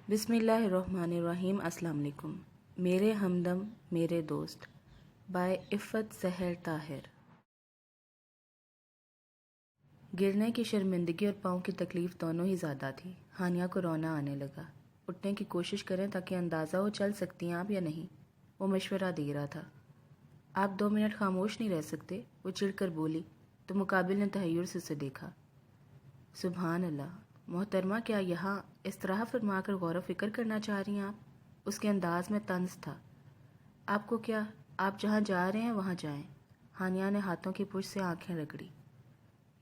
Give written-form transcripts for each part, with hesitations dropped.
بسم اللہ الرحمن الرحیم۔ السلام علیکم۔ میرے ہمدم میرے دوست بائے عفت سحر طاہر۔ گرنے کی شرمندگی اور پاؤں کی تکلیف دونوں ہی زیادہ تھی۔ ہانیہ کو رونا آنے لگا۔ اٹھنے کی کوشش کریں تاکہ اندازہ ہو چل سکتی ہیں آپ یا نہیں۔ وہ مشورہ دے رہا تھا۔ آپ 2 منٹ خاموش نہیں رہ سکتے؟ وہ چڑھ کر بولی تو مقابل نے تحیر سے اسے دیکھا۔ سبحان اللہ محترمہ، کیا یہاں اس طرح فرما کر غور و فکر کرنا چاہ رہی ہیں آپ؟ اس کے انداز میں طنز تھا۔ آپ کو کیا، آپ جہاں جا رہے ہیں وہاں جائیں۔ ہانیہ نے ہاتھوں کی پشت سے آنکھیں رگڑی۔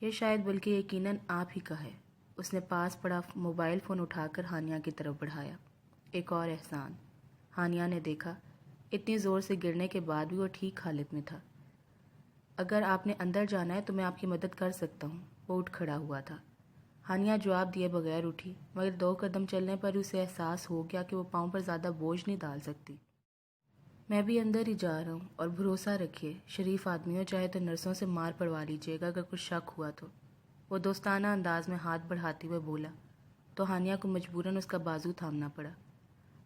یہ شاید بلکہ یقیناً آپ ہی کا ہے۔ اس نے پاس پڑا موبائل فون اٹھا کر ہانیہ کی طرف بڑھایا۔ ایک اور احسان۔ ہانیہ نے دیکھا اتنی زور سے گرنے کے بعد بھی وہ ٹھیک حالت میں تھا۔ اگر آپ نے اندر جانا ہے تو میں آپ کی مدد کر سکتا ہوں۔ وہ اٹھ کھڑا ہوا تھا۔ ہانیہ جواب دیے بغیر اٹھی، مگر 2 قدم چلنے پر اسے احساس ہو گیا کہ وہ پاؤں پر زیادہ بوجھ نہیں ڈال سکتی۔ میں بھی اندر ہی جا رہا ہوں، اور بھروسہ رکھیے شریف آدمی ہو، چاہے تو نرسوں سے مار پڑوا لیجیے گا اگر کچھ شک ہوا تو۔ وہ دوستانہ انداز میں ہاتھ بڑھاتے ہوئے بولا تو ہانیہ کو مجبوراً اس کا بازو تھامنا پڑا۔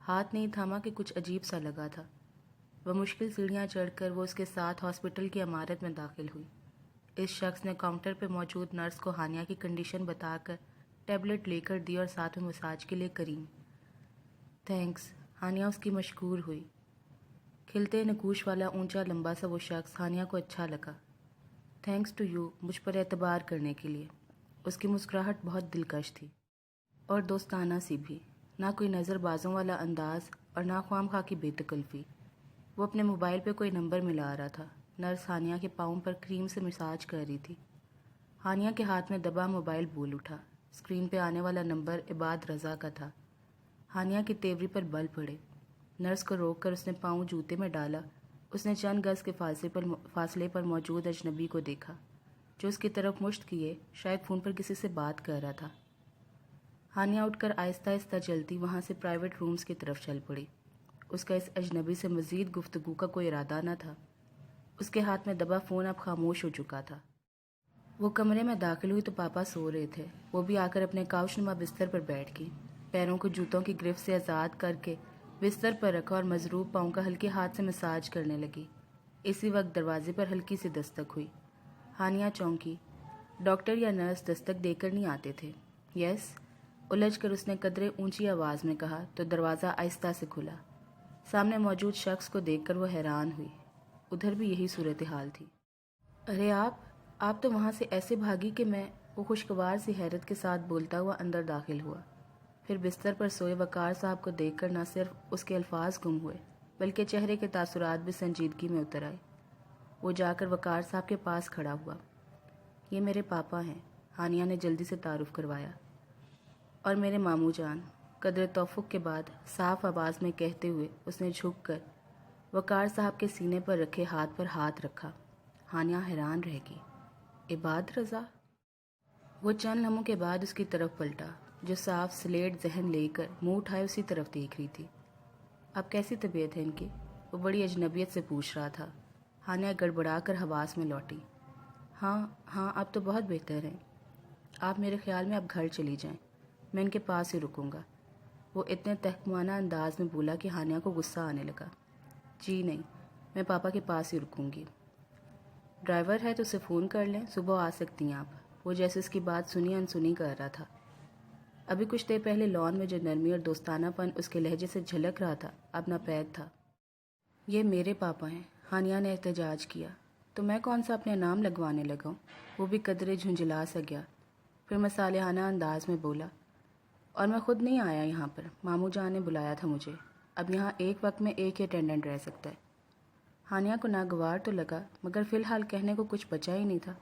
ہاتھ نہیں تھاما کہ کچھ عجیب سا لگا تھا۔ وہ مشکل سیڑھیاں چڑھ کر وہ اس کے ساتھ ہاسپٹل کی عمارت میں داخل ہوئی۔ اس شخص نے کاؤنٹر پہ موجود نرس کو ہانیہ کی کنڈیشن بتا کر ٹیبلٹ لے کر دی اور ساتھ میں مساج کے لیے کریم۔ تھینکس۔ ہانیہ اس کی مشکور ہوئی۔ کھلتے نکوش والا اونچا لمبا سا وہ شخص ہانیہ کو اچھا لگا۔ تھینکس ٹو یو، مجھ پر اعتبار کرنے کے لیے۔ اس کی مسکراہٹ بہت دلکش تھی اور دوستانہ سی بھی، نہ کوئی نظر بازوں والا انداز اور نہ خواہ مخواہ کی بے تکلفی۔ وہ اپنے موبائل پہ کوئی نمبر ملا رہا تھا۔ نرس ہانیہ کے پاؤں پر کریم سے مساج کر رہی تھی۔ ہانیہ کے ہاتھ میں دبا موبائل بول اٹھا۔ اسکرین پہ آنے والا نمبر عباد رضا کا تھا۔ ہانیہ کی تیوری پر بل پڑے۔ نرس کو روک کر اس نے پاؤں جوتے میں ڈالا۔ اس نے چند گز کے فاصلے پر موجود اجنبی کو دیکھا جو اس کی طرف مشت کیے شاید فون پر کسی سے بات کر رہا تھا۔ ہانیہ اٹھ کر آہستہ آہستہ چلتی وہاں سے پرائیویٹ رومز کی طرف چل پڑی۔ اس کا اس اجنبی سے مزید گفتگو کا کوئی ارادہ نہ تھا۔ اس کے ہاتھ میں دبا فون اب خاموش ہو چکا تھا۔ وہ کمرے میں داخل ہوئی تو پاپا سو رہے تھے۔ وہ بھی آ کر اپنے کاؤش نما بستر پر بیٹھ گئی۔ پیروں کو جوتوں کی گرفت سے آزاد کر کے بستر پر رکھا اور مضروب پاؤں کا ہلکے ہاتھ سے مساج کرنے لگی۔ اسی وقت دروازے پر ہلکی سی دستک ہوئی۔ ہانیہ چونکی۔ ڈاکٹر یا نرس دستک دے کر نہیں آتے تھے۔ یس، الجھ کر اس نے قدرے اونچی آواز میں کہا تو دروازہ آہستہ سے کھلا۔ سامنے موجود شخص کو دیکھ کر وہ حیران ہوئی۔ ادھر بھی یہی صورتحال تھی۔ ارے آپ تو وہاں سے ایسے بھاگی کہ میں، وہ خوشگوار سی حیرت کے ساتھ بولتا ہوا اندر داخل ہوا۔ پھر بستر پر سوئے وقار صاحب کو دیکھ کر نہ صرف اس کے الفاظ گم ہوئے بلکہ چہرے کے تاثرات بھی سنجیدگی میں اتر آئے۔ وہ جا کر وقار صاحب کے پاس کھڑا ہوا۔ یہ میرے پاپا ہیں، ہانیہ نے جلدی سے تعارف کروایا، اور میرے ماموں جان، قدر توفق کے بعد صاف آواز میں کہتے ہوئے اس نے جھک کر وقار صاحب کے سینے پر رکھے ہاتھ پر ہاتھ رکھا۔ ہانیہ حیران رہ گئی۔ عباد رضا؟ وہ چند لمحوں کے بعد اس کی طرف پلٹا جو صاف سلیٹ ذہن لے کر منہ اٹھائے اسی طرف دیکھ رہی تھی۔ اب کیسی طبیعت ہے ان کی؟ وہ بڑی اجنبیت سے پوچھ رہا تھا۔ ہانیہ گڑبڑا کر حواس میں لوٹی۔ ہاں اب تو بہت بہتر ہیں۔ آپ میرے خیال میں اب گھر چلی جائیں، میں ان کے پاس ہی رکوں گا۔ وہ اتنے تحکمانہ انداز میں بولا کہ ہانیہ کو غصہ آنے لگا۔ جی نہیں، میں پاپا کے پاس ہی رکوں گی۔ ڈرائیور ہے تو اسے فون کر لیں، صبح آ سکتی ہیں آپ۔ وہ جیسے اس کی بات سنی انسنی کر رہا تھا۔ ابھی کچھ دیر پہلے لان میں جو نرمی اور دوستانہ پن اس کے لہجے سے جھلک رہا تھا اب ناپید تھا۔ یہ میرے پاپا ہیں، ہانیہ نے احتجاج کیا۔ تو میں کون سا اپنے نام لگوانے لگا ہوں؟ وہ بھی قدرے جھنجھلا سا گیا۔ پھر مصالحانہ انداز میں بولا، اور میں خود نہیں آیا یہاں پر، ماموں جان نے بلایا تھا مجھے۔ اب یہاں ایک وقت میں ایک ہی اٹینڈنٹ رہ سکتا ہے۔ ہانیہ کو ناگوار تو لگا مگر فی الحال کہنے کو کچھ بچا ہی نہیں تھا۔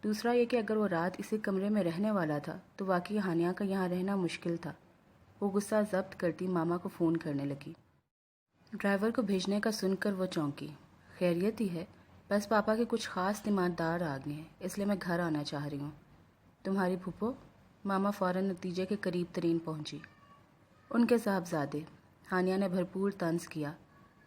دوسرا یہ کہ اگر وہ رات اسی کمرے میں رہنے والا تھا تو واقعی ہانیہ کا یہاں رہنا مشکل تھا۔ وہ غصہ ضبط کرتی ماما کو فون کرنے لگی۔ ڈرائیور کو بھیجنے کا سن کر وہ چونکی۔ خیریت ہی ہے، بس پاپا کے کچھ خاص تیماردار آ گئے ہیں، اس لیے میں گھر آنا چاہ رہی ہوں۔ تمہاری پھپھو؟ ماما فوراً نتیجے کے قریب ترین پہنچی۔ ان کے صاحبزادے، ہانیہ نے بھرپور طنز کیا۔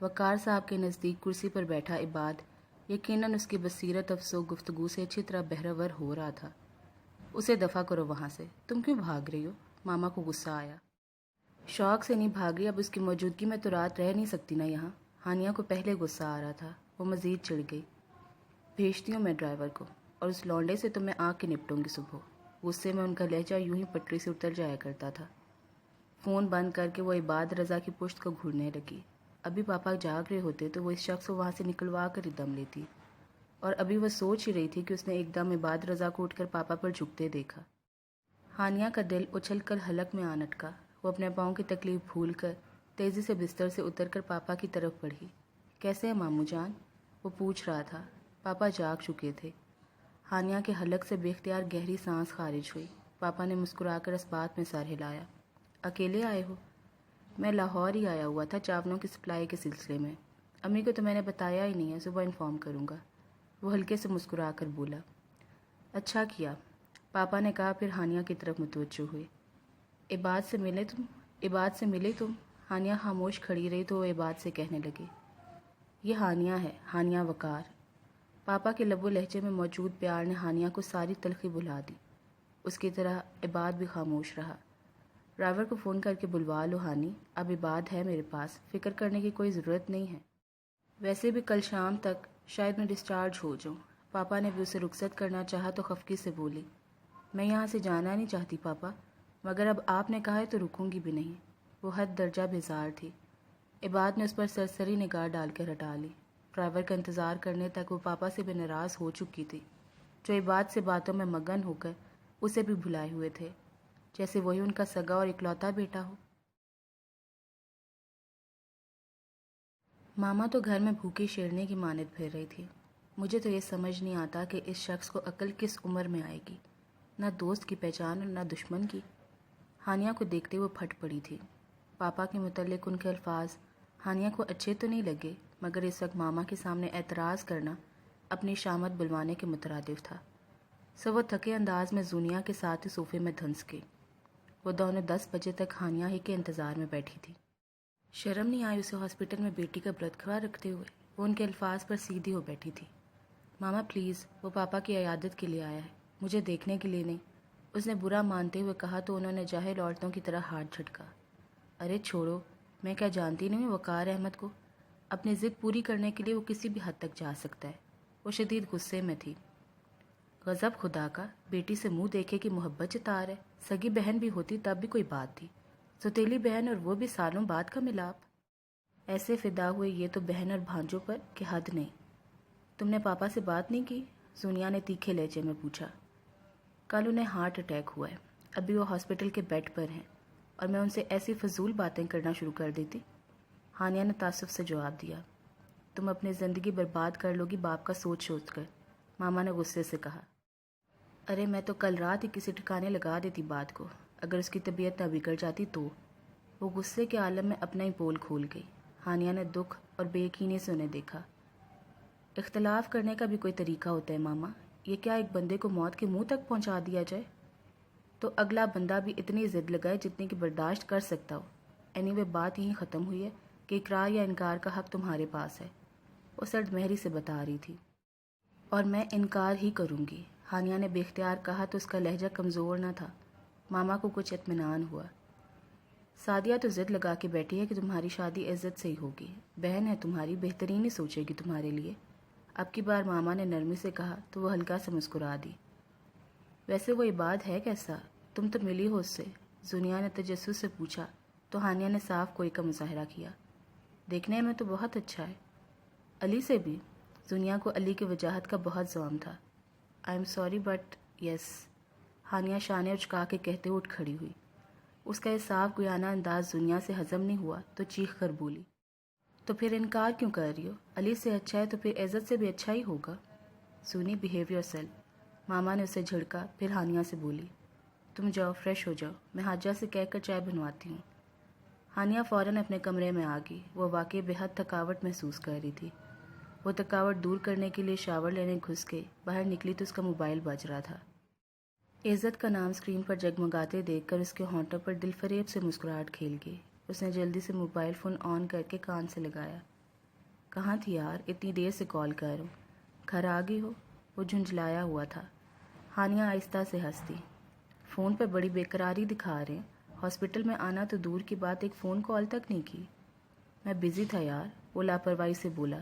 وقار صاحب کے نزدیک کرسی پر بیٹھا عباد یقیناً اس کی بصیرت افزو گفتگو سے اچھی طرح بہرور ہو رہا تھا۔ اسے دفع کرو وہاں سے، تم کیوں بھاگ رہی ہو؟ ماما کو غصہ آیا۔ شوق سے نہیں بھاگ رہی، اب اس کی موجودگی میں تو رات رہ نہیں سکتی نا یہاں۔ ہانیہ کو پہلے غصہ آ رہا تھا، وہ مزید چڑھ گئی۔ بھیجتی ہوں میں ڈرائیور کو، اور اس لونڈے سے تو میں آ کے نپٹوں گی صبح۔ غصے میں ان کا لہجہ یوں ہی پٹری سے اتر جایا کرتا تھا۔ فون بند کر کے وہ عباد رضا کی پشت کو گھورنے لگی۔ ابھی پاپا جاگ رہے ہوتے تو وہ اس شخص کو وہاں سے نکلوا کر ہی دم لیتی، اور ابھی وہ سوچ ہی رہی تھی کہ اس نے ایک دم عباد رضا کو اٹھ کر پاپا پر جھکتے دیکھا۔ ہانیہ کا دل اچھل کر حلق میں آ اٹکا۔ وہ اپنے پاؤں کی تکلیف بھول کر تیزی سے بستر سے اتر کر پاپا کی طرف بڑھی۔ کیسے ہیں ماموں جان؟ وہ پوچھ رہا تھا۔ پاپا جاگ چکے تھے۔ ہانیہ کے حلق سے بے اختیار گہری سانس خارج ہوئی۔ پاپا نے مسکرا کر اس بات میں سر ہلایا۔ اکیلے آئے ہو؟ میں لاہور ہی آیا ہوا تھا چاولوں کی سپلائی کے سلسلے میں۔ امی کو تو میں نے بتایا ہی نہیں ہے، صبح انفارم کروں گا۔ وہ ہلکے سے مسکرا کر بولا۔ اچھا کیا، پاپا نے کہا، پھر ہانیہ کی طرف متوجہ ہوئے۔ عباد سے ملے تم؟ ہانیہ خاموش کھڑی رہی تو وہ عباد سے کہنے لگے، یہ ہانیہ ہے، ہانیہ وقار۔ پاپا کے لب و لہجے میں موجود پیار نے ہانیہ کو ساری تلخی بھلا دی۔ اس کی طرح عباد بھی خاموش رہا۔ ڈرائیور کو فون کر کے بلوا لو ہانی، اب عباد ہے میرے پاس، فکر کرنے کی کوئی ضرورت نہیں ہے۔ ویسے بھی کل شام تک شاید میں ڈسچارج ہو جاؤں۔ پاپا نے بھی اسے رخصت کرنا چاہا تو خفگی سے بولی، میں یہاں سے جانا نہیں چاہتی پاپا، مگر اب آپ نے کہا ہے تو رکوں گی بھی نہیں۔ وہ حد درجہ بیزار تھی۔ عباد نے اس پر سرسری نگاہ ڈال کر ہٹا لی۔ ڈرائیور کا انتظار کرنے تک وہ پاپا سے بھی ناراض ہو چکی تھی، جو عباد سے باتوں میں مگن ہو کر اسے بھی بھلائے ہوئے تھے، جیسے وہی ان کا سگا اور اکلوتا بیٹا ہو۔ ماما تو گھر میں بھوکی شیرنی کی مانند پھر رہی تھی۔ مجھے تو یہ سمجھ نہیں آتا کہ اس شخص کو عقل کس عمر میں آئے گی، نہ دوست کی پہچان اور نہ دشمن کی۔ ہانیہ کو دیکھتے ہوئے پھٹ پڑی تھی۔ پاپا کے متعلق ان کے الفاظ ہانیہ کو اچھے تو نہیں لگے، مگر اس وقت ماما کے سامنے اعتراض کرنا اپنی شامت بلوانے کے مترادف تھا۔ سو وہ تھکے انداز میں زونیا کے ساتھ ہی صوفے میں دھنس گئی۔ وہ دونوں 10 بجے تک ہانیہ ہی کے انتظار میں بیٹھی تھی۔ شرم نہیں آئی اسے ہاسپٹل میں بیٹی کا برت خواہ رکھتے ہوئے؟ وہ ان کے الفاظ پر سیدھی ہو بیٹھی تھی۔ ماما پلیز، وہ پاپا کی عیادت کے لیے آیا ہے، مجھے دیکھنے کے لیے نہیں، اس نے برا مانتے ہوئے کہا تو انہوں نے جاہل عورتوں کی طرح ہاتھ جھٹکا۔ ارے چھوڑو، میں کیا جانتی نہیں ہوں وقار احمد کو؟ اپنی ضد پوری کرنے کے لیے وہ کسی بھی حد تک جا سکتا ہے۔ وہ شدید غصے میں تھی۔ غضب خدا کا، بیٹی سے منہ دیکھے کہ محبت جتا رہے، سگی بہن بھی ہوتی تب بھی کوئی بات تھی، سوتیلی بہن اور وہ بھی سالوں بعد کا ملاپ۔ ایسے فدا ہوئے یہ تو بہن اور بھانجوں پر کہ حد نہیں۔ تم نے پاپا سے بات نہیں کی؟ سونیا نے تیکھے لہجے میں پوچھا۔ کل انہیں ہارٹ اٹیک ہوا ہے، ابھی وہ ہاسپٹل کے بیڈ پر ہیں، اور میں ان سے ایسی فضول باتیں کرنا شروع کر دیتی۔ ہانیہ نے تعصب سے جواب دیا۔ تم اپنی زندگی برباد کر لو گی باپ کا سوچ سوچ کر، ماما نے غصے سے کہا۔ ارے میں تو کل رات ہی کسی ٹھکانے لگا دیتی بات کو، اگر اس کی طبیعت نہ بگڑ جاتی تو۔ وہ غصے کے عالم میں اپنا ہی پول کھول گئی۔ ہانیہ نے دکھ اور بے یقینی سے انہیں دیکھا۔ اختلاف کرنے کا بھی کوئی طریقہ ہوتا ہے ماما، یہ کیا ایک بندے کو موت کے منہ تک پہنچا دیا جائے؟ تو اگلا بندہ بھی اتنی ضد لگائے جتنی کہ برداشت کر سکتا ہو۔ اینی وے بات یہیں ختم ہوئی ہے کہ اقرار یا انکار کا حق تمہارے پاس ہے، وہ سرد مہری سے بتا رہی تھی۔ اور میں انکار ہی کروں گی، ہانیہ نے بے اختیار کہا تو اس کا لہجہ کمزور نہ تھا۔ ماما کو کچھ اطمینان ہوا۔ سعدیہ تو ضد لگا کے بیٹھی ہے کہ تمہاری شادی عزت سے ہی ہوگی، بہن ہے تمہاری، بہترین ہی سوچے گی تمہارے لیے۔ اب کی بار ماما نے نرمی سے کہا تو وہ ہلکا سے مسکرا دی۔ ویسے وہ عباد ہے کیسا؟ تم تو ملی ہو اس سے؟ زنیا نے تجسس سے پوچھا تو ہانیہ نے صاف کوئی کا مظاہرہ کیا۔ دیکھنے میں تو بہت اچھا ہے۔ علی سے بھی؟ زنیا کو علی کی وجاہت کا بہت زوم تھا۔ I am sorry but yes, Haniya شانے اچکا کے کہتے اٹھ کھڑی ہوئی۔ اس کا یہ صاف گویانہ انداز زنیا سے ہضم نہیں ہوا تو چیخ کر بولی، تو پھر انکار کیوں کر رہی ہو؟ علی سے اچھا ہے تو پھر عزت سے بھی اچھا ہی ہوگا۔ سونی بہیو یور سیلف، ماما نے اسے جھڑکا، پھر ہانیہ سے بولی، تم جاؤ فریش ہو جاؤ، میں حاجہ سے کہہ کر چائے بنواتی ہوں۔ ہانیہ فوراً اپنے کمرے میں آ گئی۔ وہ واقعی بے حد تھکاوٹ محسوس کر رہی تھی۔ وہ تھکاوٹ دور کرنے کے لیے شاور لینے گھس کے باہر نکلی تو اس کا موبائل بج رہا تھا۔ عزت کا نام اسکرین پر جگمگاتے دیکھ کر اس کے ہونٹوں پر دل فریب سے مسکراہٹ کھیل گئی۔ اس نے جلدی سے موبائل فون آن کر کے کان سے لگایا۔ کہاں تھی یار، اتنی دیر سے کال کر رہا ہوں، گھر آ گئی ہو؟ وہ جھنجھلایا ہوا تھا۔ ہانیہ آہستہ سے ہنس دی۔ فون پہ بڑی بے قراری دکھا رہے ہیں، ہاسپٹل میں آنا تو دور کی بات، ایک فون کال تک نہیں کی۔ میں بزی تھا یار، وہ لاپرواہی سے بولا۔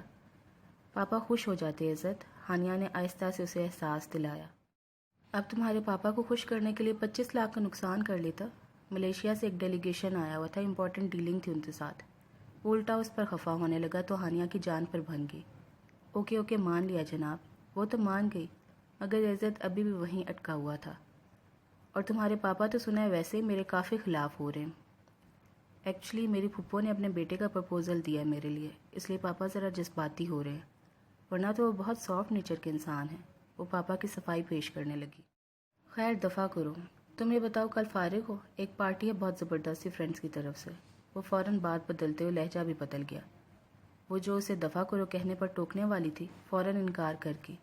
پاپا خوش ہو جاتے عزت، ہانیہ نے آہستہ سے اسے احساس دلایا۔ اب تمہارے پاپا کو خوش کرنے کے لیے 25 لاکھ کا نقصان کر لیتا۔ ملیشیا سے ایک ڈیلیگیشن آیا ہوا تھا، امپورٹنٹ ڈیلنگ تھی ان کے ساتھ۔ وہ الٹا اس پر خفا ہونے لگا تو ہانیہ کی جان پر بن گئی۔ اوکے مان لیا جناب۔ وہ تو مان گئی، مگر عزت ابھی بھی وہیں اٹکا ہوا تھا۔ اور تمہارے پاپا تو سنا ہے ویسے میرے کافی خلاف ہو رہے ہیں۔ ایکچولی میری پھپھو نے اپنے بیٹے کا پرپوزل دیا ہے میرے لیے، اس لیے پاپا ذرا جذباتی ہو رہے ہیں، ورنہ تو وہ بہت سافٹ نیچر کے انسان ہیں۔ وہ پاپا کی صفائی پیش کرنے لگی۔ خیر دفع کرو، تم یہ بتاؤ کل فارغ ہو؟ ایک پارٹی ہے بہت زبردستی فرینڈز کی طرف سے۔ وہ فوراً بات بدلتے ہوئے لہجہ بھی بدل گیا۔ وہ جو اسے دفع کرو کہنے پر ٹوکنے والی تھی، فوراً انکار کر کی۔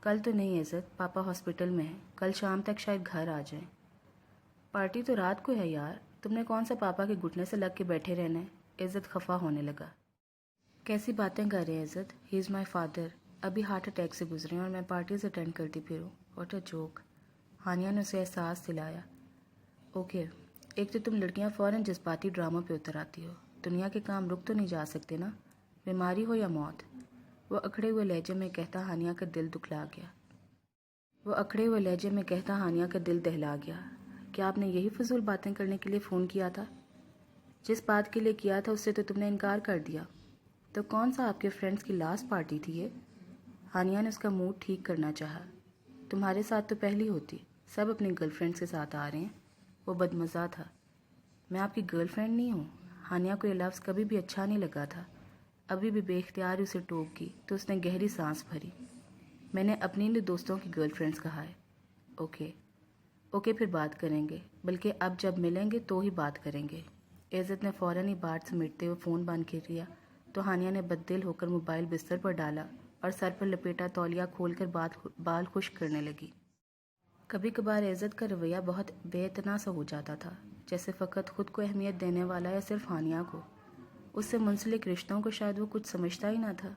کل تو نہیں عزت، پاپا ہاسپٹل میں ہیں، کل شام تک شاید گھر آ جائیں۔ پارٹی تو رات کو ہے یار، تم نے کون سا پاپا کے گھٹنے سے لگ کے بیٹھے رہنا ہے؟ عزت خفا ہونے لگا۔ کیسی باتیں کر رہے ہیں عزت، ہی از مائی فادر، ابھی ہارٹ اٹیک سے گزرے ہیں اور میں پارٹیز اٹینڈ کرتی پھروں، واٹ اے جوک۔ ہانیہ نے اسے احساس دلایا۔ اوکے، ایک تو تم لڑکیاں فوراً جذباتی ڈراموں پہ اتر آتی ہو، دنیا کے کام رک تو نہیں جا سکتے نا، بیماری ہو یا موت۔ وہ اکھڑے ہوئے لہجے میں کہتا ہانیہ کا دل دہلا گیا۔ کیا آپ نے یہی فضول باتیں کرنے کے لیے فون کیا تھا؟ جس بات کے لیے کیا تھا اس سے تو تم نے انکار کر دیا۔ تو کون سا آپ کے فرینڈز کی لاسٹ پارٹی تھی یہ؟ ہانیہ نے اس کا موڈ ٹھیک کرنا چاہا۔ تمہارے ساتھ تو پہلی ہوتی، سب اپنی گرل فرینڈز کے ساتھ آ رہے ہیں۔ وہ بدمزہ تھا۔ میں آپ کی گرل فرینڈ نہیں ہوں۔ ہانیہ کو یہ لفظ کبھی بھی اچھا نہیں لگا تھا، ابھی بھی بے اختیار اسے ٹوک کی تو اس نے گہری سانس بھری۔ میں نے اپنی لیے دوستوں کی گرل فرینڈز کہا ہے۔ اوکے پھر بات کریں گے، بلکہ اب جب ملیں گے تو ہی بات کریں گے۔ عزت نے فوراً ہی بات سمیٹتے ہوئے فون بند کر دیا تو ہانیہ نے بددل ہو کر موبائل بستر پر ڈالا اور سر پر لپیٹا تولیہ کھول کر بال خشک کرنے لگی۔ کبھی کبھار عزت کا رویہ بہت بے اعتنا سا ہو جاتا تھا، جیسے فقط خود کو اہمیت دینے والا یا صرف ہانیہ کو، اس سے منسلک رشتوں کو شاید وہ کچھ سمجھتا ہی نہ تھا۔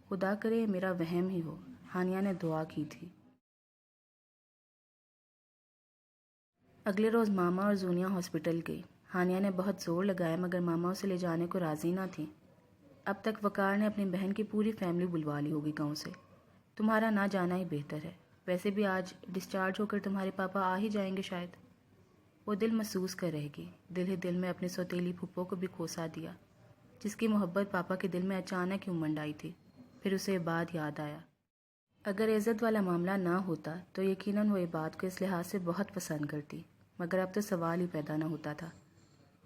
خدا کرے یہ میرا وہم ہی ہو، ہانیہ نے دعا کی تھی۔ اگلے روز ماما اور زونیا ہاسپٹل گئی۔ ہانیہ نے بہت زور لگایا مگر ماما اسے لے جانے کو راضی نہ تھیں۔ اب تک وقار نے اپنی بہن کی پوری فیملی بلوا لی ہوگی گاؤں سے۔ تمہارا نہ جانا ہی بہتر ہے، ویسے بھی آج ڈسچارج ہو کر تمہارے پاپا آ ہی جائیں گے شاید۔ وہ دل محسوس کر رہے گی، دل ہی دل میں اپنی سوتیلی پھپھو کو بھی کوسا دیا، جس کی محبت پاپا کے دل میں اچانک ہی امنڈ آئی تھی۔ پھر اسے یہ بات یاد آیا، اگر عزت والا معاملہ نہ ہوتا تو یقیناً وہ یہ بات کو اس لحاظ سے بہت پسند کرتی، مگر اب تو سوال ہی پیدا نہ ہوتا تھا۔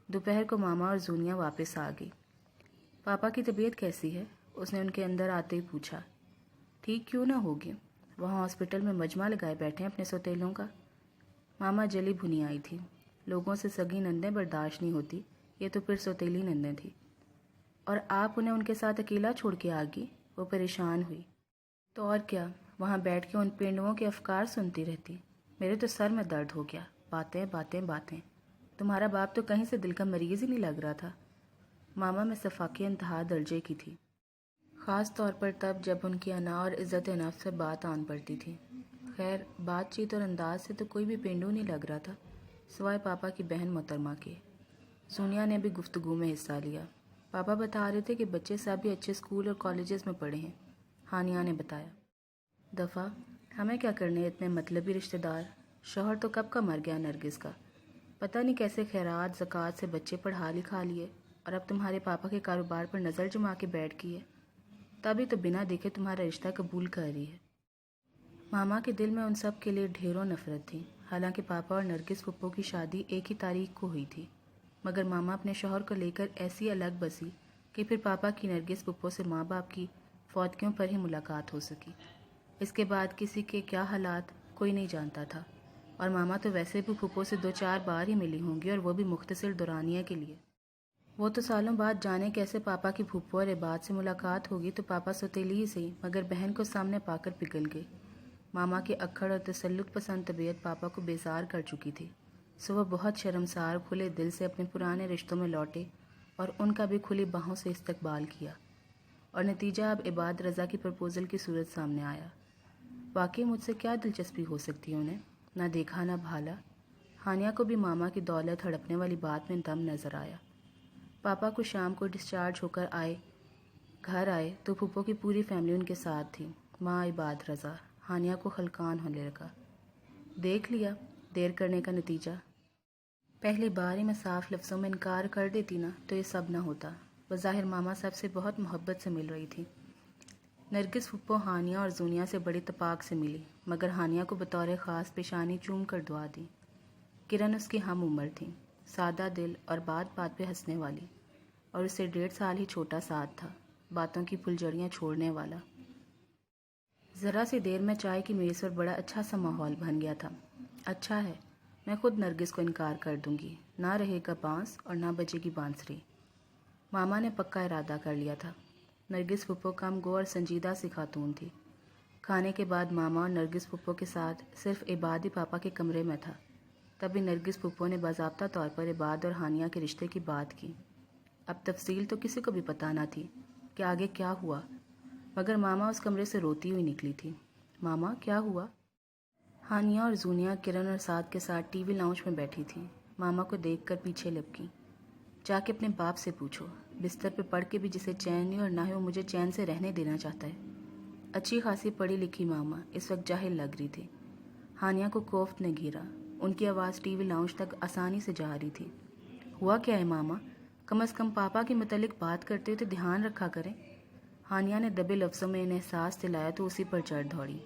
دوپہر کو ماما اور زونیا واپس آ گئی۔ پاپا کی طبیعت کیسی ہے؟ اس نے ان کے اندر آتے ہی پوچھا۔ ٹھیک کیوں نہ ہوگی، وہاں ہاسپٹل میں مجمع لگائے بیٹھے ہیں اپنے سوتیلوں کا۔ ماما جلی بھنی آئی تھی۔ لوگوں سے سگی نندیں برداشت نہیں ہوتی، یہ تو پھر سوتیلی نندیں تھی۔ اور آپ انہیں ان کے ساتھ اکیلا چھوڑ کے آ گئی؟ وہ پریشان ہوئی۔ تو اور کیا، وہاں بیٹھ کے ان پینڈوؤں کے افکار سنتی رہتی، میرے تو سر میں درد ہو گیا، باتیں۔ تمہارا باپ تو کہیں سے دل کا مریض ہی نہیں لگ رہا تھا۔ ماما میں صفاقی انتہا درجے کی تھی، خاص طور پر تب جب ان کی انا اور عزت نفس سے بات آن پڑتی تھی۔ خیر بات چیت اور انداز سے تو کوئی بھی پینڈو نہیں لگ رہا تھا، سوائے پاپا کی بہن محترمہ کے۔ سونیا نے بھی گفتگو میں حصہ لیا۔ پاپا بتا رہے تھے کہ بچے سب بھی اچھے اسکول اور کالجز میں پڑھے ہیں، ہانیہ نے بتایا۔ دفعہ، ہمیں کیا کرنے اتنے مطلبی رشتہ دار، شوہر تو کب کا مر گیا نرگس کا، پتہ نہیں کیسے خیرات زکوٰۃ سے بچے پڑھا لکھا لیے، اور اب تمہارے پاپا کے کاروبار پر نظر جما کے بیٹھ گئی ہے، تبھی تو بنا دیکھے تمہارا رشتہ قبول کر رہی ہے۔ ماما کے دل میں ان سب کے لیے ڈھیروں نفرت تھی، حالانکہ پاپا اور نرگس پھپھو کی شادی ایک ہی تاریخ کو ہوئی تھی، مگر ماما اپنے شوہر کو لے کر ایسی الگ بسی کہ پھر پاپا کی نرگس پھپھو سے ماں باپ کی فوتگیوں پر ہی ملاقات ہو سکی۔ اس کے بعد کسی کے کیا حالات کوئی نہیں جانتا تھا، اور ماما تو ویسے بھی پھپھو سے 2-4 بار ہی ملی ہوں گی، اور وہ بھی مختصر دورانیہ کے لیے۔ وہ تو سالوں بعد جانے کیسے پاپا کی پھپھو اور عباد سے ملاقات ہوگی تو پاپا سوتیلی ہی صحیح مگر بہن کو سامنے پا کر پگھل گئی۔ ماما کی اکھڑ اور تسلط پسند طبیعت پاپا کو بیزار کر چکی تھی، سو وہ بہت شرمسار کھلے دل سے اپنے پرانے رشتوں میں لوٹے اور ان کا بھی کھلی باہوں سے استقبال کیا، اور نتیجہ اب عباد رضا کی پرپوزل کی صورت سامنے آیا۔ واقعی مجھ سے کیا دلچسپی ہو سکتی ہے انہیں، نہ دیکھا نہ بھالا، ہانیہ کو بھی ماما کی دولت ہڑپنے والی بات میں دم نظر آیا۔ پاپا کو شام کو ڈسچارج ہو کر گھر آئے تو پھپھو کی پوری فیملی ان کے ساتھ تھی۔ ماں عباد رضا ہانیہ کو خلقان ہونے لگا۔ دیکھ لیا دیر کرنے کا نتیجہ۔ پہلی بار ہی میں صاف لفظوں میں انکار کر دیتی نا تو یہ سب نہ ہوتا۔ بظاہر ماما صاحب سے بہت محبت سے مل رہی تھی۔ نرگس پھپھو ہانیہ اور زونیہ سے بڑی اتفاق سے ملی، مگر ہانیہ کو بطور خاص پیشانی چوم کر دعا دی۔ کرن اس کی ہم عمر تھی، سادہ دل اور بات بات پہ ہنسنے والی، اور اسے 1.5 سال ہی چھوٹا ساتھ تھا، باتوں کی پھلجھڑیاں چھوڑنے والا۔ ذرا سی دیر میں چائے کی میز پر بڑا اچھا سا ماحول بن گیا تھا۔ اچھا ہے، میں خود نرگس کو انکار کر دوں گی، نہ رہے گا بانس اور نہ بجے گی بانسری۔ ماما نے پکا ارادہ کر لیا تھا۔ نرگس پھپھو کم گو اور سنجیدہ سی خاتون تھی۔ کھانے کے بعد ماما اور نرگس پھپھو کے ساتھ صرف عباد ہی پاپا کے کمرے میں تھا۔ تبھی نرگس پھپھو نے باضابطہ طور پر عباد اور ہانیہ کے رشتے کی بات کی۔ اب تفصیل تو کسی کو بھی پتہ نہ تھی کہ آگے کیا ہوا، مگر ماما اس کمرے سے روتی ہوئی نکلی تھی۔ ماما کیا ہوا؟ ہانیہ اور زونیہ کرن اور سعد کے ساتھ ٹی وی لاؤنج میں بیٹھی تھیں۔ ماما کو دیکھ کر پیچھے لپکیں۔ جا کے اپنے باپ سے پوچھو، بستر پہ پڑھ کے بھی جسے چین نہیں اور نہ ہی وہ مجھے چین سے رہنے دینا چاہتا ہے۔ اچھی خاصی پڑھی لکھی ماما اس وقت جاہل لگ رہی تھی۔ ہانیہ کو کوفت نے گھیرا، ان کی آواز ٹی وی لاؤنج تک آسانی سے جا رہی تھی۔ ہوا کیا ہے ماما؟ کم از کم پاپا کے متعلق بات کرتے ہوئے تو دھیان رکھا کریں۔ ہانیہ نے دبے لفظوں میں انہیں احساس دلایا تو اسی پر چڑھ دوڑی۔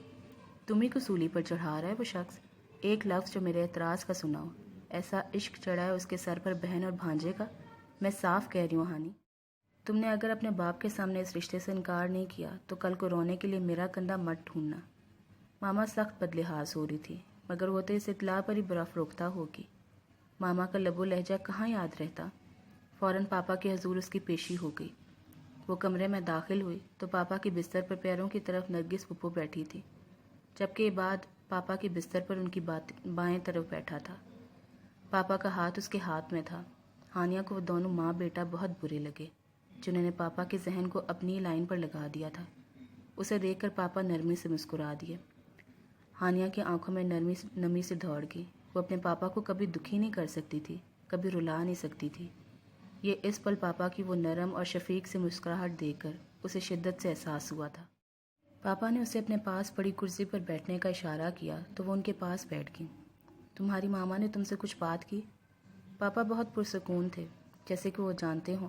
تمہیں کو سولی پر چڑھا رہا ہے وہ شخص، ایک لفظ جو میرے اعتراض کا سناؤ۔ ایسا عشق چڑھا ہے اس کے سر پر بہن اور بھانجے کا۔ میں صاف کہہ رہی ہوں ہانی، تم نے اگر اپنے باپ کے سامنے اس رشتے سے انکار نہیں کیا تو کل کو رونے کے لیے میرا کندھا مت ڈھونڈنا۔ ماما سخت بدلحاظ ہو رہی تھی، مگر وہ تو اس اطلاع پر ہی برا فروختہ ہوگی۔ ماما کا لب و لہجہ کہاں یاد رہتا۔ فوراً پاپا کے حضور اس کی پیشی ہو گئی۔ وہ کمرے میں داخل ہوئی تو پاپا کی بستر پر پیروں کی طرف نرگس پھپھو بیٹھی تھی، جبکہ عباد پاپا کی بستر پر ان کی بائیں طرف بیٹھا تھا۔ پاپا کا ہاتھ اس کے ہاتھ میں تھا۔ ہانیہ کو وہ دونوں ماں بیٹا بہت برے لگے، جنہوں نے پاپا کے ذہن کو اپنی لائن پر لگا دیا تھا۔ اسے دیکھ کر پاپا نرمی سے مسکرا دیے۔ ہانیہ کی آنکھوں میں نمی سے دوڑ گئی۔ وہ اپنے پاپا کو کبھی دکھی نہیں کر سکتی تھی، کبھی رلا نہیں سکتی تھی۔ یہ اس پل پاپا کی وہ نرم اور شفیق سے مسکراہٹ دیکھ کر اسے شدت سے احساس ہوا تھا۔ پاپا نے اسے اپنے پاس پڑی کرسی پر بیٹھنے کا اشارہ کیا تو وہ ان کے پاس بیٹھ گئی۔ تمہاری ماما نے تم سے کچھ بات کی؟ پاپا بہت پرسکون تھے، جیسے کہ وہ جانتے ہوں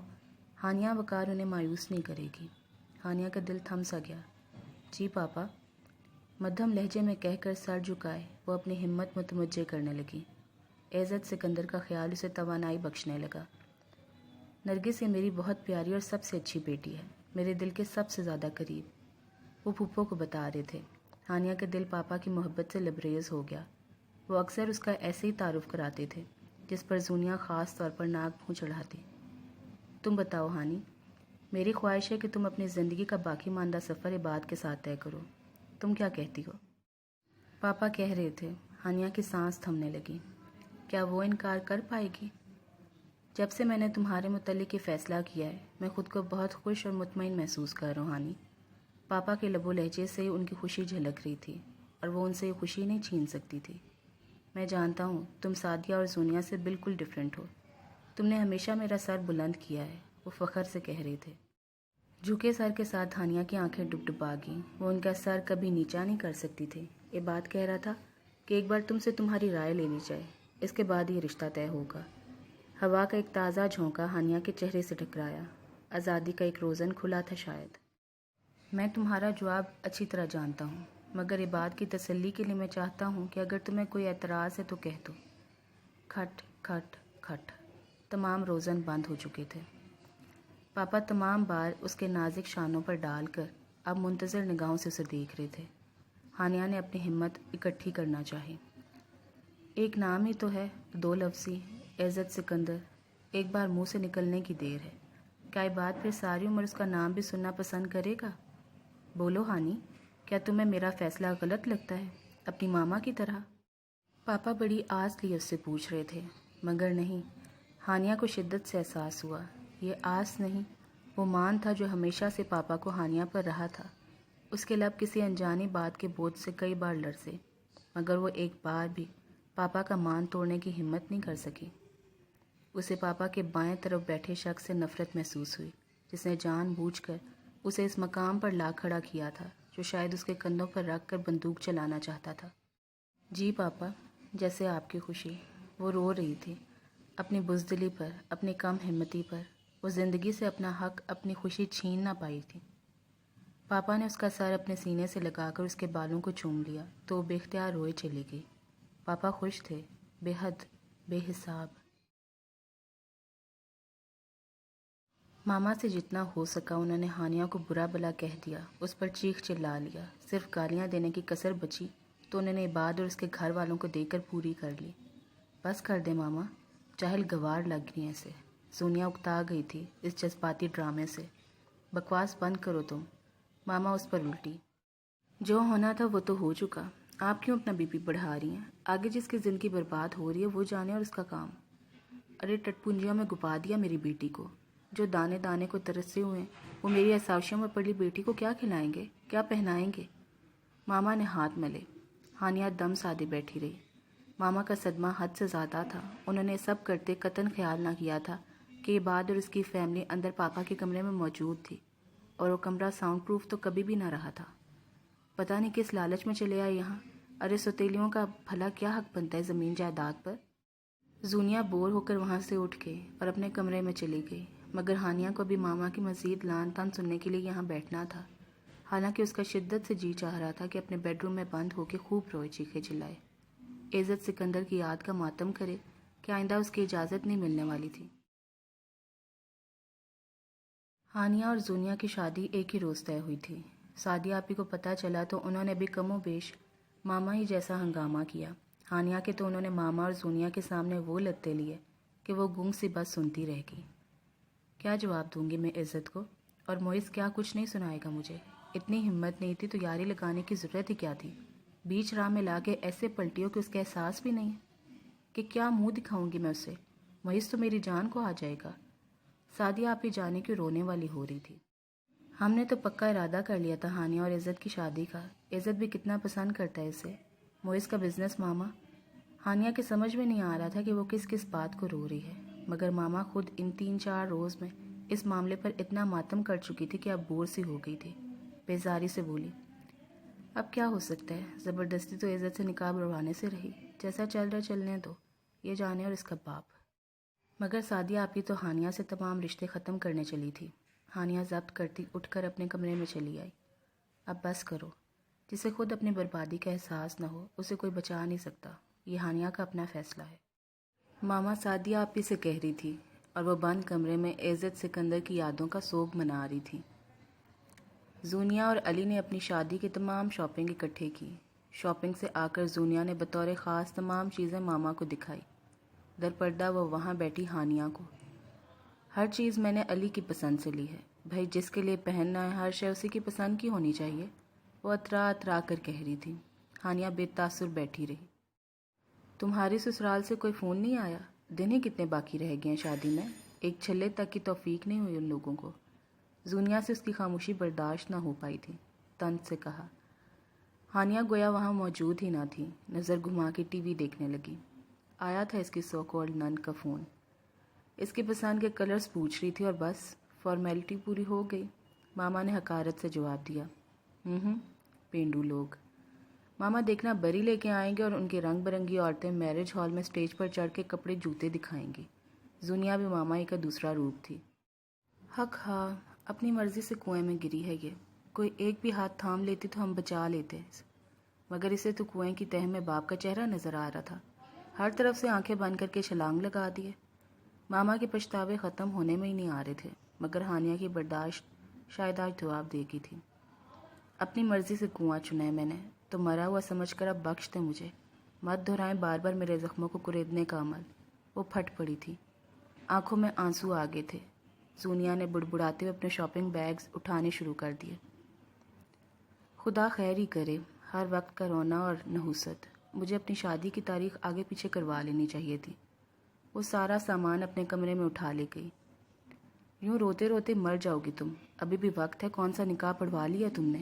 ہانیہ وقار انہیں مایوس نہیں کرے گی۔ ہانیہ کا دل تھم سا گیا۔ جی پاپا، مدھم لہجے میں کہہ کر سر جھکائے وہ اپنی ہمت متوجہ کرنے لگی۔ عزت سکندر کا خیال اسے توانائی بخشنے لگا۔ نرگس یہ میری بہت پیاری اور سب سے اچھی بیٹی ہے، میرے دل کے سب سے زیادہ قریب، وہ پھپھو کو بتا رہے تھے۔ ہانیہ کا دل پاپا کی محبت سے لبریز ہو گیا۔ وہ اکثر اس کا ایسے ہی تعارف کراتے تھے، جس پر زونیہ خاص طور پر ناک منہ چڑھاتی۔ تم بتاؤ ہانی، میری خواہش ہے کہ تم اپنی زندگی کا باقی ماندہ سفر عباد کے ساتھ طے کرو، تم کیا کہتی ہو؟ پاپا کہہ رہے تھے۔ ہانیہ کی سانس تھمنے لگی۔ کیا وہ انکار کر پائے گی؟ جب سے میں نے تمہارے متعلق یہ فیصلہ کیا ہے، میں خود کو بہت خوش اور مطمئن محسوس کر رہا ہوں ہانی۔ پاپا کے لب و لہجے سے ان کی خوشی جھلک رہی تھی، اور وہ ان سے یہ خوشی نہیں چھین سکتی تھی۔ میں جانتا ہوں تم سعدیہ اور زونیہ سے بالکل ڈیفرنٹ ہو، تم نے ہمیشہ میرا سر بلند کیا ہے، وہ فخر سے کہہ رہے تھے۔ جھکے سر کے ساتھ ہانیہ کی آنکھیں ڈبڈبا گئیں۔ وہ ان کا سر کبھی نیچا نہیں کر سکتی تھی۔ یہ بات کہہ رہا تھا کہ ایک بار تم سے تمہاری رائے لینی چاہے، اس کے بعد یہ رشتہ طے ہوگا۔ ہوا کا ایک تازہ جھونکا ہانیہ کے چہرے سے ٹکرایا۔ آزادی کا ایک روزن کھلا تھا شاید۔ میں تمہارا جواب اچھی طرح جانتا ہوں، مگر یہ بات کی تسلی کے لیے میں چاہتا ہوں کہ اگر تمہیں کوئی اعتراض ہے تو کہہ دو۔ کھٹ کھٹ کھٹ، تمام روزن بند ہو چکے تھے۔ پاپا تمام بار اس کے نازک شانوں پر ڈال کر اب منتظر نگاہوں سے اسے دیکھ رہے تھے۔ ہانیہ نے اپنی ہمت اکٹھی کرنا چاہی۔ ایک نام ہی تو ہے، دو لفظی، عزت سکندر، ایک بار منہ سے نکلنے کی دیر ہے۔ کیا یہ بات پھر ساری عمر اس کا نام بھی سننا پسند کرے گا؟ بولو ہانی، کیا تمہیں میرا فیصلہ غلط لگتا ہے، اپنی ماما کی طرح؟ پاپا بڑی آس لیے اس سے پوچھ رہے تھے، مگر نہیں۔ ہانیہ کو شدت سے احساس ہوا، یہ آس نہیں، وہ مان تھا جو ہمیشہ سے پاپا کو ہانیہ پر رہا تھا۔ اس کے لب کسی انجانی بات کے بوجھ سے کئی بار لرزے، مگر وہ ایک بار بھی پاپا کا مان توڑنے کی ہمت نہیں کر سکی۔ اسے پاپا کے بائیں طرف بیٹھے شخص سے نفرت محسوس ہوئی، جس نے جان بوجھ کر اسے اس مقام پر لا کھڑا کیا تھا جو شاید اس کے کندھوں پر رکھ کر بندوق چلانا چاہتا تھا۔ جی پاپا، جیسے آپ کی خوشی۔ وہ رو رہی تھی، اپنی بزدلی پر، اپنی کم ہمتی پر۔ وہ زندگی سے اپنا حق، اپنی خوشی چھین نہ پائی تھی۔ پاپا نے اس کا سر اپنے سینے سے لگا کر اس کے بالوں کو چوم لیا تو وہ بے اختیار روئے چلی گئی۔ پاپا خوش تھے، بے حد، بے حساب۔ ماما سے جتنا ہو سکا انہوں نے ہانیہ کو برا بلا کہہ دیا، اس پر چیخ چلا لیا۔ صرف گالیاں دینے کی کسر بچی تو انہوں نے عباد اور اس کے گھر والوں کو دے کر پوری کر لی۔ بس کر دے ماما، چاہل گوار لگ رہی ہیں اسے۔ سونیا اکتا گئی تھی اس جذباتی ڈرامے سے۔ بکواس بند کرو تم۔ ماما اس پر الٹی۔ جو ہونا تھا وہ تو ہو چکا، آپ کیوں اپنا بی پی بڑھا رہی ہیں؟ آگے جس کی زندگی برباد ہو رہی ہے وہ جانے اور اس کا کام۔ ارے ٹٹپنجیوں میں گپا دیا میری بیٹی کو، جو دانے دانے کو ترسے ہوئے ہیں وہ میری عیاشیوں میں پڑی بیٹی کو کیا کھلائیں گے، کیا پہنائیں گے؟ ماما نے ہاتھ ملے۔ ہانیہ دم سادے بیٹھی رہی۔ ماما کا صدمہ حد سے زیادہ تھا۔ انہوں نے سب کرتے قطعاً خیال نہ کیا تھا کہ عباد اور اس کی فیملی اندر پاپا کے کمرے میں موجود تھی، اور وہ کمرہ ساؤنڈ پروف تو کبھی بھی نہ رہا تھا۔ پتہ نہیں کس لالچ میں چلے آئے یہاں۔ ارے سوتیلیوں کا بھلا کیا حق بنتا ہے زمین جائیداد پر؟ زونیا بور ہو کر وہاں سے اٹھ کے اور اپنے کمرے میں چلی گئی، مگر ہانیہ کو بھی ماما کی مزید لان تان سننے کے لیے یہاں بیٹھنا تھا، حالانکہ اس کا شدت سے جی چاہ رہا تھا کہ اپنے بیڈ روم میں بند ہو کے خوب روئے، چیخے چلائے، عزت سکندر کی یاد کا ماتم کرے کہ آئندہ اس کی اجازت نہیں ملنے والی تھی۔ ہانیہ اور زونیا کی شادی ایک ہی روز طے ہوئی تھی۔ سعدیہ آپی کو پتہ چلا تو انہوں نے بھی کم و بیش ماما ہی جیسا ہنگامہ کیا۔ ہانیہ کے تو انہوں نے ماما اور زونیا کے سامنے وہ لتے لیے کہ وہ گونگ سی بس سنتی رہ گئی۔ کیا جواب دوں گی میں عزت کو؟ اور معز کیا کچھ نہیں سنائے گا مجھے؟ اتنی ہمت نہیں تھی تو یاری لگانے کی ضرورت ہی کیا تھی؟ بیچ راہ میں لا کے ایسے پلٹیوں کہ اس کا احساس بھی نہیں کہ کیا منہ دکھاؤں گی میں اسے؟ معز تو میری جان کو آ جائے گا۔ سعدیہ آپی جانے کی رونے والی ہو رہی تھی۔ ہم نے تو پکا ارادہ کر لیا تھا ہانیہ اور عزت کی شادی کا۔ عزت بھی کتنا پسند کرتا ہے اسے۔ معز کا بزنس ماما۔ ہانیہ کے سمجھ میں نہیں آ رہا تھا کہ وہ کس کس بات کو رو رہی ہے، مگر ماما خود ان 3-4 روز میں اس معاملے پر اتنا ماتم کر چکی تھی کہ اب بور سی ہو گئی تھی۔ بیزاری سے بولی، اب کیا ہو سکتا ہے؟ زبردستی تو عزت سے نکاح بڑھوانے سے رہی، جیسا چل رہا چلنے دو، یہ جانے اور اس کا باپ۔ مگر سعدیہ آپی تو ہانیہ سے تمام رشتے ختم کرنے چلی تھی۔ ہانیہ ضبط کرتی اٹھ کر اپنے کمرے میں چلی آئی۔ اب بس کرو، جسے خود اپنی بربادی کا احساس نہ ہو اسے کوئی بچا نہیں سکتا، یہ ہانیہ کا اپنا فیصلہ ہے، ماما سعدیہ آپی سے کہہ رہی تھی، اور وہ بند کمرے میں عزت سکندر کی یادوں کا سوگ منا رہی تھی۔ زونیا اور علی نے اپنی شادی کی تمام شاپنگ اکٹھے کی۔ شاپنگ سے آ کر زونیا نے بطور خاص تمام چیزیں ماما کو دکھائی۔ در پردہ وہ وہاں بیٹھی ہانیہ کو، ہر چیز میں نے علی کی پسند سے لی ہے، بھائی جس کے لیے پہننا ہے ہر شے اسی کی پسند کی ہونی چاہیے، وہ اترا اترا کر کہہ رہی تھی۔ ہانیہ بے تاثر بیٹھی رہی۔ تمہاری سسرال سے کوئی فون نہیں آیا؟ دن ہی کتنے باقی رہ گئے ہیں شادی میں، ایک چھلے تک کی توفیق نہیں ہوئی ان لوگوں کو۔ زونیا سے اس کی خاموشی برداشت نہ ہو پائی تھی، طنز سے کہا۔ ہانیہ گویا وہاں موجود ہی نہ تھی، نظر گھما کے ٹی وی دیکھنے لگی۔ آیا تھا اس کی سو کالڈ نند کا فون، اس کی پسند کے کلرز پوچھ رہی تھی اور بس فارمیلٹی پوری ہو گئی۔ ماما نے حقارت سے جواب دیا، پینڈو لوگ۔ ماما دیکھنا بری لے کے آئیں گے اور ان کی رنگ برنگی عورتیں میرج ہال میں سٹیج پر چڑھ کے کپڑے جوتے دکھائیں گی۔ زونیا بھی ماما ہی کا دوسرا روپ تھی۔ حق ہاں، اپنی مرضی سے کنویں میں گری ہے یہ، کوئی ایک بھی ہاتھ تھام لیتی تو ہم بچا لیتے، مگر اسے تو کنویں کی تہہ میں باپ کا چہرہ نظر آ رہا تھا، ہر طرف سے آنکھیں بند کر کے چھلانگ لگا دیے۔ ماما کے پچھتاوے ختم ہونے میں ہی نہیں آ رہے تھے، مگر ہانیہ کی برداشت شاید آج جواب دے گی تھی۔ اپنی مرضی سے کنواں چنا ہے میں نے، تو مرا ہوا سمجھ کر اب بخش دے مجھے، مت دہرائیں بار بار میرے زخموں کو کریدنے کا عمل۔ وہ پھٹ پڑی تھی، آنکھوں میں آنسو آ گئے تھے۔ زونیا نے بڑبڑاتے ہوئے اپنے شاپنگ بیگز اٹھانے شروع کر دیے۔ خدا خیر ہی کرے، ہر وقت کا رونا اور نحوست، مجھے اپنی شادی کی تاریخ آگے پیچھے کروا لینی چاہیے تھی۔ وہ سارا سامان اپنے کمرے میں اٹھا لے گئی۔ یوں روتے روتے مر جاؤ گی تم، ابھی بھی وقت ہے، کون سا نکاح پڑھوا لیا تم نے؟